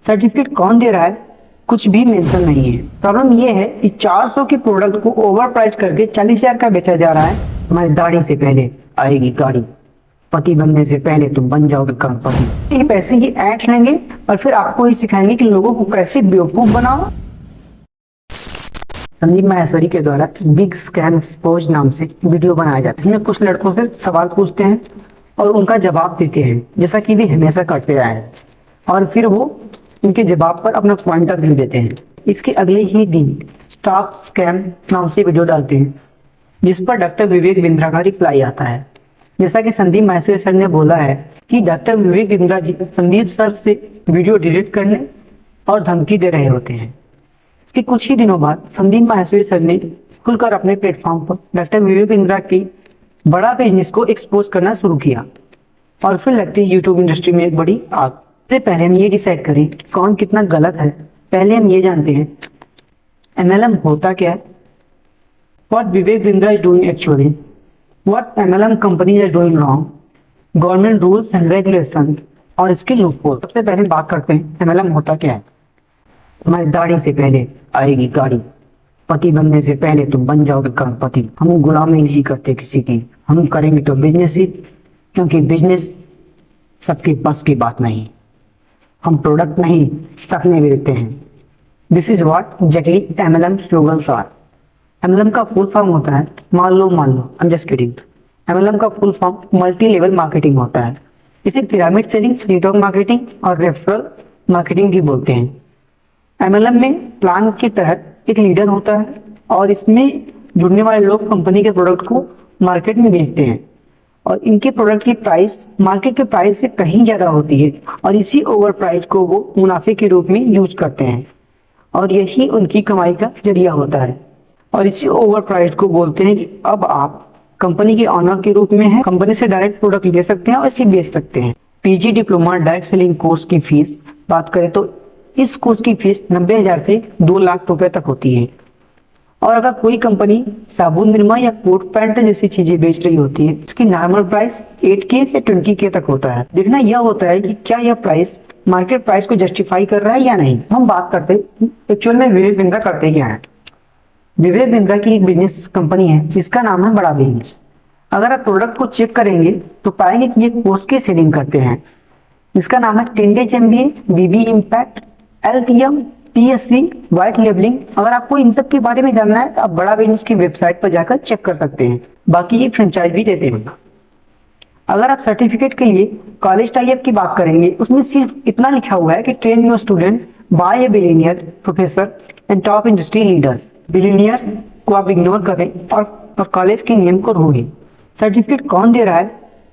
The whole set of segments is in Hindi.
सर्टिफिकेट कौन दे रहा है कुछ भी मेंशन नहीं है। प्रॉब्लम ये है कि 400 के प्रोडक्ट को ओवर प्राइस करके 40,000 का बेचा जा रहा है। हमारी दाढ़ी से पहले आएगी गाड़ी, पति बनने से पहले तुम बन जाओगे करोड़पति। ये पैसे की ऐंठ लेंगे और फिर आपको ये सिखाएंगे कि लोगों को कैसे बेवकूफ बनाओ। संदीप माहेश्वरी के द्वारा बिग स्कैम एक्सपोज नाम से वीडियो बनाया जाता है, जिसमें कुछ लड़कों से सवाल पूछते हैं और उनका जवाब देते हैं, जैसा कि वे हमेशा करते रहे हैं, और फिर वो उनके जवाब पर अपना पॉइंट ऑफ व्यू देते हैं। इसके अगले ही दिन स्टॉप स्कैम नाम से वीडियो डालते हैं, जिस पर डॉक्टर विवेक बिंद्रा का रिप्लाई आता है। जैसा कि संदीप माहेश्वरी सर ने बोला है कि डॉक्टर विवेक बिंद्रा जी संदीप सर से वीडियो डिलीट करने और धमकी दे रहे होते हैं। इसके कुछ ही दिनों बाद संदीप माहेश्वरी सर ने खुलकर अपने प्लेटफॉर्म पर डॉक्टर विवेक बिंद्रा की बड़ा बिजनेस को एक्सपोज करना शुरू किया और फिर लगती है यूट्यूब इंडस्ट्री में एक बड़ी आग। इससे पहले हम ये डिसाइड करें कि कौन कितना गलत है, पहले हम ये जानते हैं MLM होता क्या है, what Vivek Bindra is doing actually, what MLM companies are doing wrong, government rules and regulation और इसके लूपहोल। सबसे पहले बात करते हैं MLM होता क्या है। हमारी दाढ़ी से पहले आएगी गाड़ी, पति बनने से पहले तुम बन जाओगे करोड़पति। हम गुलामी नहीं करते किसी की, हम करेंगे तो बिजनेस ही, क्योंकि बिजनेस सबके बस की बात नहीं। हम प्रोडक्ट नहीं सपने बेचते हैं। This is what exactly MLM slogans are. MLM का फुल फॉर्म होता है मान लो I am just kidding. MLM का full form multi level marketing होता है। इसे पिरामिड सेलिंग, नेटवर्क मार्केटिंग और रेफरल मार्केटिंग भी बोलते हैं। MLM में प्लान के तहत एक लीडर होता है और इसमें जुड़ने वाले लोग कंपनी के प्रोडक्ट को मार्केट में बेचते हैं और इनके प्रोडक्ट की प्राइस मार्केट के प्राइस से कहीं ज्यादा होती है और इसी ओवर प्राइस को वो मुनाफे के रूप में यूज करते हैं और यही उनकी कमाई का जरिया होता है। और इसी ओवर प्राइस को बोलते हैं कि अब आप कंपनी के ऑनर के रूप में हैं, कंपनी से डायरेक्ट प्रोडक्ट ले सकते हैं और इसे बेच सकते हैं। PG diploma direct selling course की फीस बात करें तो इस कोर्स की फीस 90,000 से 2 लाख रुपए तक होती है। और अगर कोई कंपनी साबुन, निरमा या कोट पैंट जैसी चीजें बेच रही होती है, इसकी नॉर्मल प्राइस 8K से 20K तक होता है। देखना यह होता है कि क्या यह प्राइस मार्केट प्राइस को जस्टिफाई कर रहा है या नहीं। हम बात करते हैं एक्चुअल में विवेक बिंद्रा करते क्या है। विवेक बिंद्रा की एक बिजनेस कंपनी है जिसका नाम है बड़ा बिजनेस। अगर आप प्रोडक्ट को चेक करेंगे तो पाएंगे कि ये कोर्स की सेलिंग करते हैं। इसका नाम है 10 days MBA, BB impact, LTM, TSC, white labelling. अगर आपको इन सब के बारे में जानना है तो आप बड़ा बिजनेस की वेबसाइट पर जाकर चेक कर सकते हैं। बाकी ये फ्रेंचाइज भी देते हैं। अगर आप सर्टिफिकेट के लिए कॉलेज टाइप की बात करेंगे, उसमें सिर्फ इतना लिखा हुआ है कि train your student by a billionaire professor and top industry leaders. Billionaire को आप इग्नोर करें और कॉलेज के नेम को ढूंढें। सर्टिफिकेट कौन दे रहा है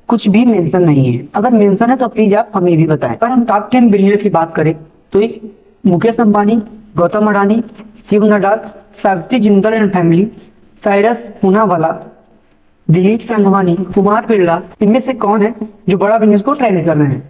कुछ भी मेंशन नहीं है। अगर मेंशन है तो प्लीज आप हमें भी बताएं। अगर हम टॉप 10 बिलियनियर की बात करें तो एक मुकेश अंबानी, गौतम अडानी, शिव नडाल, सावित्री जिंदल एंड फैमिली, साइरस पूनावाला, दिलीप संघवानी, कुमार बिरला, इनमें से कौन है जो बड़ा बिजनेस को ट्रेंड कर रहे हैं।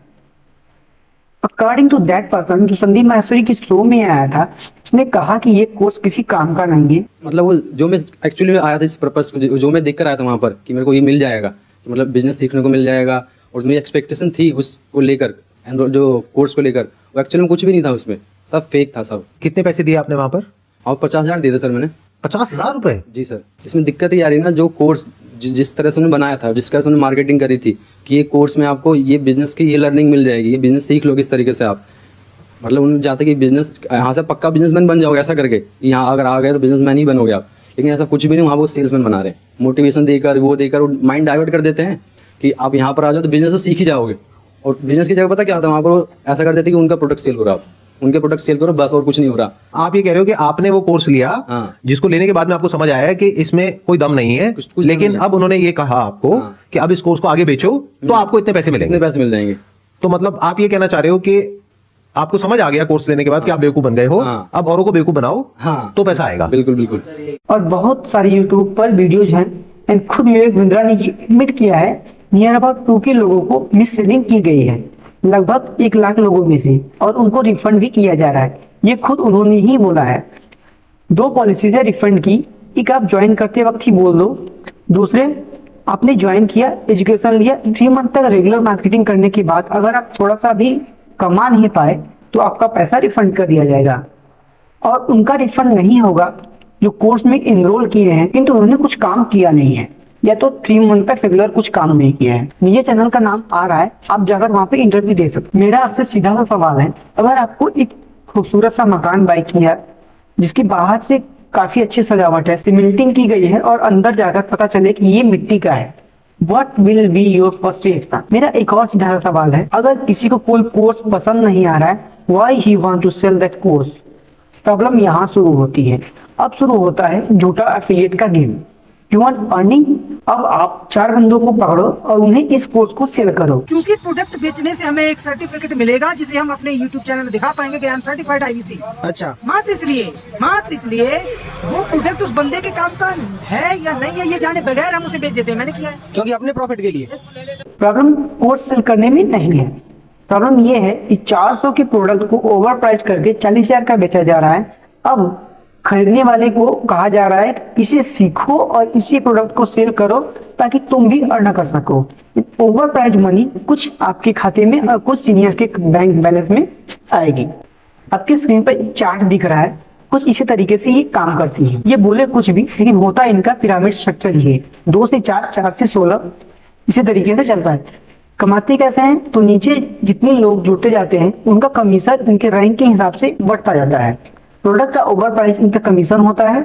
अकॉर्डिंग टू दैट पर्सन जो संदीप माहेश्वरी की शो में आया था, उसने कहा कि ये कोर्स किसी काम का नहीं है। मतलब वो जो मैं एक्चुअली आया था इस पर्पस, जो मैं देख कर आया था वहाँ पर कि मेरे को ये मिल जाएगा, कि मतलब बिजनेस सीखने को मिल जाएगा, और मेरी एक्सपेक्टेशन थी उसको लेकर, जो कोर्स को लेकर, वो एक्चुअली में कुछ भी नहीं था, उसमें सब फेक था सब। कितने पैसे दिए आपने वहाँ पर? और 50,000 दिए थे सर मैंने। 50,000 रुपए? जी सर। इसमें दिक्कत ये आ रही है ना, जो कोर्स जिस तरह से उन्होंने बनाया था, जिस तरह से उन्होंने मार्केटिंग करी थी कि ये कोर्स में आपको ये बिजनेस की ये लर्निंग मिल जाएगी, ये बिजनेस सीख लोगे इस तरीके से आप, मतलब उन्होंने चाहते कि बिजनेस यहाँ से पक्का बिजनेसमैन बन जाओगे ऐसा करके, यहाँ अगर आ गए तो बिजनेसमैन ही बनोगे आप। लेकिन ऐसा कुछ भी नहीं, वहाँ वो सेल्समैन बना रहे हैं। मोटिवेशन देकर वो देकर माइंड डाइवर्ट कर देते हैं कि आप यहाँ पर आ जाओ तो बिजनेस तो सीख ही जाओगे। और बिजनेस की जगह पता क्या होता है, वहाँ पर ऐसा कर देते कि उनका प्रोडक्ट सेल हो रहा है, उनके प्रोडक्ट सेल करो बस, और कुछ नहीं हो रहा। आप ये कह रहे हो कि आपने वो कोर्स लिया, हाँ। जिसको लेने के बाद में आपको समझ आया है कि इसमें कोई दम नहीं है, कुछ लेकिन नहीं है। अब उन्होंने ये कहा आपको, हाँ। कि अब इस कोर्स को आगे बेचो तो आपको इतने पैसे मिलेंगे। इतने पैसे मिल जाएंगे। तो मतलब आप ये कहना चाह रहे हो कि आपको समझ आ गया कोर्स लेने के बाद कि आप बेवकूफ बन गए हो, हाँ। अब औरों को बेवकूफ बनाओ, हाँ। तो पैसा आएगा। बिल्कुल बिल्कुल। और बहुत सारे यूट्यूब पर वीडियोज हैं एंड खुद विवेक बिंद्रा ने एडमिट किया है नियर अबाउट 2 के लोगों को मिस सेलिंग की गई है, लगभग 1 लाख लोगों में से, और उनको रिफंड भी किया जा रहा है। ये खुद उन्होंने ही बोला है। 2 पॉलिसीज है रिफंड की, एक आप ज्वाइन करते वक्त ही बोल दो, दूसरे आपने ज्वाइन किया, एजुकेशन लिया, 3 मंथ तक रेगुलर मार्केटिंग करने के बाद अगर आप थोड़ा सा भी कमा नहीं पाए तो आपका पैसा रिफंड कर दिया जाएगा। और उनका रिफंड नहीं होगा जो कोर्स में इनरोल किए हैं किंतु उन्होंने कुछ काम किया नहीं है, या तो 3 मंथ तक रेगुलर कुछ काम नहीं किया है। नीचे चैनल का नाम आ रहा है, आप जाकर वहां पे इंटरव्यू दे सकते। मेरा आपसे सीधा सा सवाल है, अगर आपको एक खूबसूरत सा मकान बाय किया जिसकी बाहर से काफी अच्छी सजावट है, सीमेंटिंग की गई है और अंदर जाकर पता चले कि ये मिट्टी का है, What will be your first reaction? मेरा एक और सीधा सा सवाल है, अगर किसी को कोई कोर्स पसंद नहीं आ रहा है, why he want to sell that course? Problem यहाँ शुरू होती है। अब शुरू होता है झूठा एफिलिएट का गेम। You want earning? अब आप 4 बंदों को पकड़ो और उन्हें इस कोर्स को सेल करो। क्योंकि प्रोडक्ट बेचने से हमें एक सर्टिफिकेट मिलेगा जिसे हम अपने YouTube चैनल में दिखा पाएंगे कि आई एम सर्टिफाइड IVC। अच्छा, मात्र इसलिए वो प्रोडक्ट उस बंदे के काम का है या नहीं है ये जाने बगैर हम उसे बेच देते हैं। मैंने किया है क्योंकि अपने प्रॉफिट के लिए। प्रॉब्लम कोर्स सेल करने में नहीं है, प्रॉब्लम ये है कि 400 के प्रोडक्ट को ओवर प्राइस करके 40,000 का बेचा जा रहा है। अब खरीदने वाले को कहा जा रहा है इसे सीखो और इसी प्रोडक्ट को सेल करो ताकि तुम भी अर्न कर सको। ओवर प्राइस मनी कुछ आपके खाते में और कुछ सीनियर्स के बैंक बैलेंस में आएगी। आपकी स्क्रीन पर एक चार्ट दिख रहा है, कुछ इसी तरीके से ये काम करती है। ये बोले कुछ भी लेकिन होता इनका पिरामिड स्ट्रक्चर ही है। 2 से 4, 4 से 16 इसी तरीके से चलता है। कमाते कैसे हैं? तो नीचे जितने लोग जुड़ते जाते हैं उनका कमीशन उनके रैंक के हिसाब से बढ़ता जाता है। प्रोडक्ट का ओवर प्राइस इनका कमीशन होता है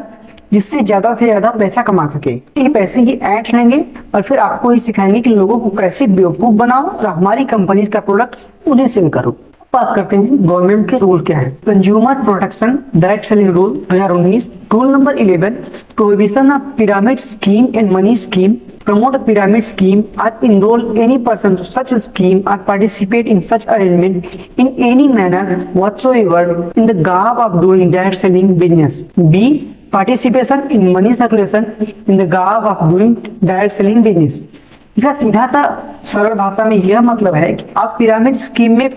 जिससे ज्यादा से ज्यादा पैसा कमा सके। ये पैसे ये ऐंठ लेंगे और फिर आपको ये सिखाएंगे कि लोगों को कैसे बेवकूफ बनाओ और हमारी कंपनी का प्रोडक्ट उन्हें सेल करो। बात करते हैं गवर्नमेंट के रूल क्या है। Consumer protection direct selling rule 2019 rule number 11 prohibition of pyramid scheme and money scheme promote a pyramid scheme or enroll any person to such a scheme or participate in such arrangement in any manner whatsoever in the garb of doing direct selling business. B. Participation in money circulation in the garb of doing direct selling business. इसका सीधा सा सरल भाषा में यह मतलब है कि आप पिरामिड स्कीम में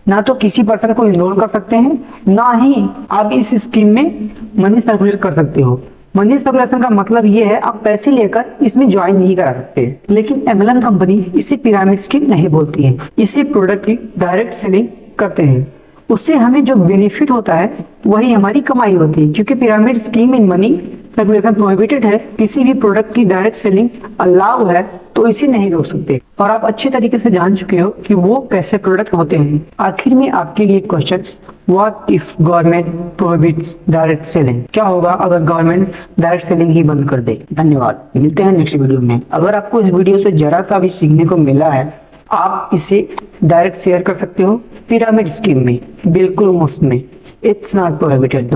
ना तो किसी पर्सन को इनरोल कर सकते हैं, ना ही आप इस स्कीम में मनी सर्कुलेट कर सकते हो। मनी सर्कुलेशन का मतलब ये है आप पैसे लेकर इसमें ज्वाइन नहीं करा सकते। लेकिन MLM कंपनी इसे पिरामिड स्कीम नहीं बोलती है, इसे प्रोडक्ट की डायरेक्ट सेलिंग करते हैं। उससे हमें जो बेनिफिट होता है वही हमारी कमाई होती है, क्योंकि pyramid scheme in money circulation prohibited है। किसी भी प्रोडक्ट की डायरेक्ट सेलिंग अलाउ है तो इसे नहीं रोक सकते। और आप अच्छे तरीके से जान चुके हो कि वो कैसे प्रोडक्ट होते हैं। आखिर में आपके लिए question, what if government prohibits direct selling? क्या होगा अगर गवर्नमेंट डायरेक्ट सेलिंग ही बंद कर दे? धन्यवाद, मिलते हैं नेक्स्ट वीडियो में। अगर आपको इस वीडियो से जरा सा भी सीखने को मिला है, आप इसे डायरेक्ट शेयर कर सकते हो पिरामिड स्कीम में, बिल्कुल मुफ्त में। It's not prohibited.